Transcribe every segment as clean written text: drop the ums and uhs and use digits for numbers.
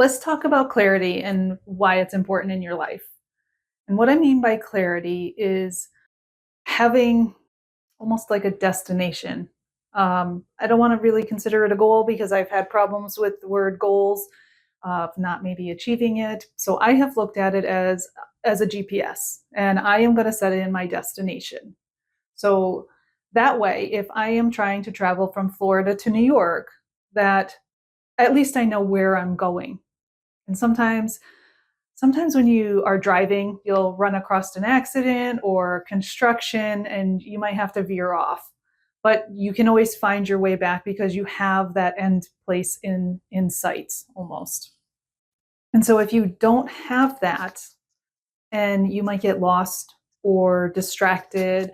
Let's talk about clarity and why it's important in your life. And what I mean by clarity is having almost like a destination. I don't want to really consider it a goal because I've had problems with the word goals of not maybe achieving it. So I have looked at it as a GPS, and I am going to set it in my destination. So that way, if I am trying to travel from Florida to New York, that at least I know where I'm going. And sometimes when you are driving, you'll run across an accident or construction and you might have to veer off. But you can always find your way back because you have that end place in sight almost. And so if you don't have that, and you might get lost or distracted,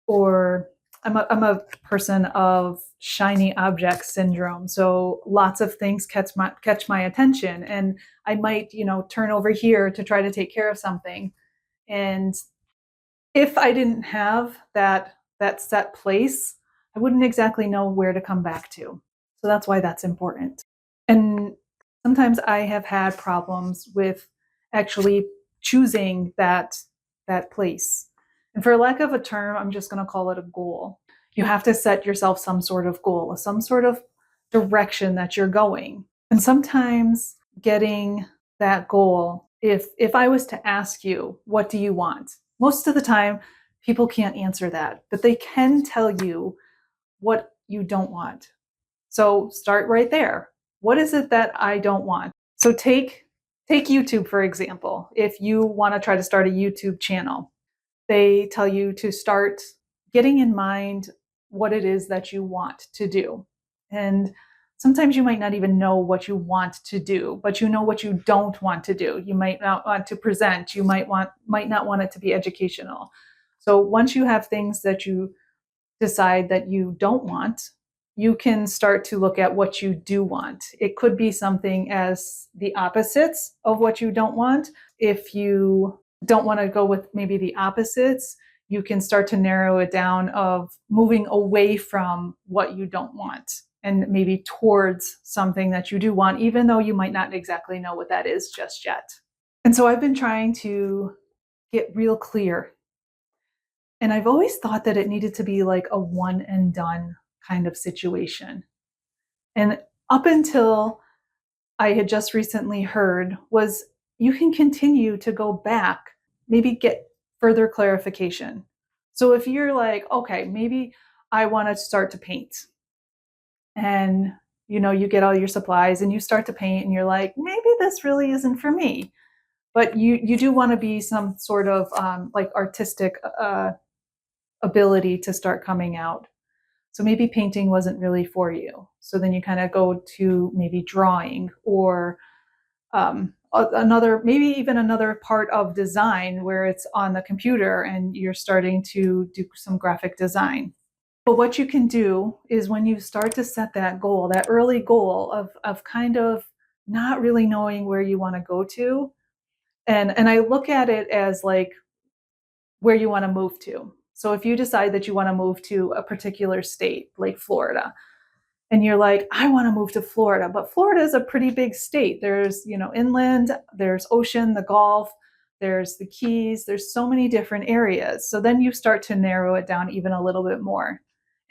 or I'm a person of shiny object syndrome. So lots of things catch my attention, and I might, turn over here to try to take care of something. And if I didn't have that set place, I wouldn't exactly know where to come back to. So that's why that's important. And sometimes I have had problems with actually choosing that place. And for lack of a term, I'm just going to call it a goal. You have to set yourself some sort of goal, some sort of direction that you're going. And sometimes getting that goal, if I was to ask you, what do you want? Most of the time, people can't answer that, but they can tell you what you don't want. So start right there. What is it that I don't want? So take YouTube for example. If you want to try to start a YouTube channel, they tell you to start getting in mind what it is that you want to do. And sometimes you might not even know what you want to do, but you know what you don't want to do. You might not want to present, you might not want it to be educational. So once you have things that you decide that you don't want, you can start to look at what you do want. It could be something as the opposites of what you don't want. If you don't want to go with maybe the opposites, you can start to narrow it down of moving away from what you don't want and maybe towards something that you do want, even though you might not exactly know what that is just yet. And so I've been trying to get real clear. And I've always thought that it needed to be like a one and done kind of situation. And up until I had just recently heard was you can continue to go back, maybe get further clarification. So if you're like, okay, maybe I want to start to paint, and you get all your supplies and you start to paint and you're like, maybe this really isn't for me. But you do want to be some sort of like artistic ability to start coming out. So maybe painting wasn't really for you. So then you kind of go to maybe drawing or maybe even another part of design where it's on the computer and you're starting to do some graphic design. But what you can do is when you start to set that goal, that early goal of kind of not really knowing where you want to go to, and I look at it as like where you want to move to. So if you decide that you want to move to a particular state, like Florida, and you're like, I want to move to Florida, but Florida is a pretty big state. There's, inland, there's ocean, the Gulf, there's the Keys, there's so many different areas. So then you start to narrow it down even a little bit more.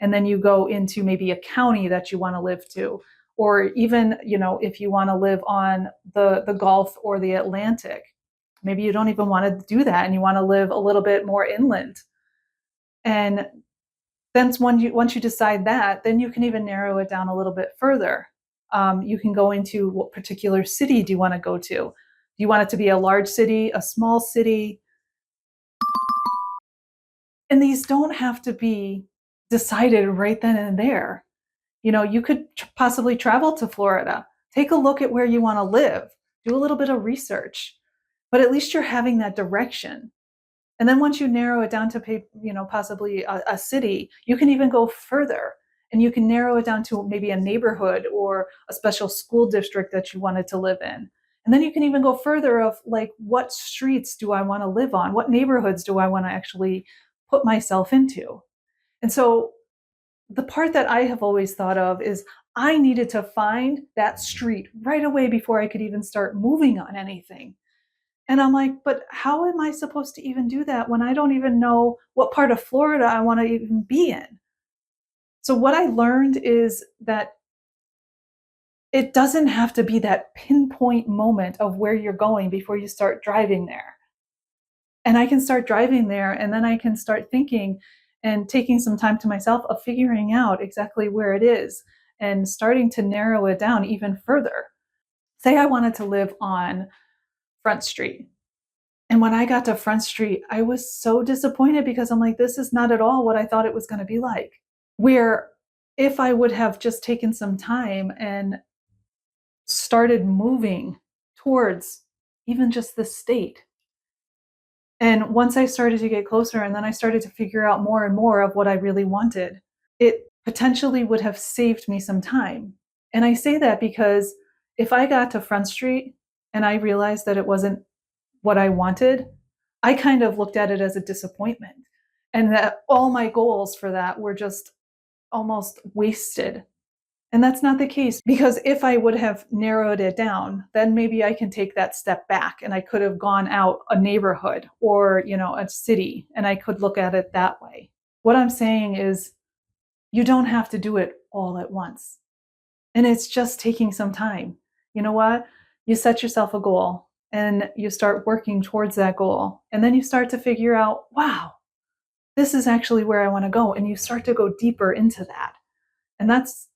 And then you go into maybe a county that you want to live to, or even, if you want to live on the Gulf or the Atlantic, maybe you don't even want to do that and you want to live a little bit more inland. And then once you decide that, then you can even narrow it down a little bit further. You can go into what particular city do you want to go to? Do you want it to be a large city, a small city? And these don't have to be decided right then and there. You could possibly travel to Florida, take a look at where you want to live, do a little bit of research, but at least you're having that direction. And then once you narrow it down to, possibly a city, you can even go further and you can narrow it down to maybe a neighborhood or a special school district that you wanted to live in. And then you can even go further of like, what streets do I want to live on? What neighborhoods do I want to actually put myself into? And so the part that I have always thought of is I needed to find that street right away before I could even start moving on anything. And I'm like, but how am I supposed to even do that when I don't even know what part of Florida I want to even be in? So, what I learned is that it doesn't have to be that pinpoint moment of where you're going before you start driving there. And I can start driving there, and then I can start thinking and taking some time to myself of figuring out exactly where it is and starting to narrow it down even further. Say I wanted to live on Front Street. And when I got to Front Street, I was so disappointed because I'm like, this is not at all what I thought it was going to be like. Where if I would have just taken some time and started moving towards even just the state. And once I started to get closer and then I started to figure out more and more of what I really wanted, it potentially would have saved me some time. And I say that because if I got to Front Street and I realized that it wasn't what I wanted, I kind of looked at it as a disappointment and that all my goals for that were just almost wasted. And that's not the case because if I would have narrowed it down, then maybe I can take that step back and I could have gone out a neighborhood or, a city and I could look at it that way. What I'm saying is you don't have to do it all at once. And it's just taking some time. You know what? You set yourself a goal and you start working towards that goal. And then you start to figure out, wow, this is actually where I want to go. And you start to go deeper into that. And that's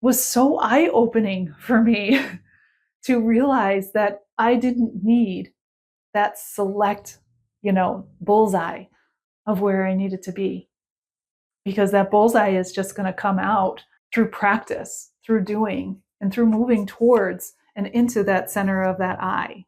was so eye-opening for me to realize that I didn't need that select, bullseye of where I needed to be. Because that bullseye is just going to come out through practice, through doing, and through moving towards and into that center of that eye.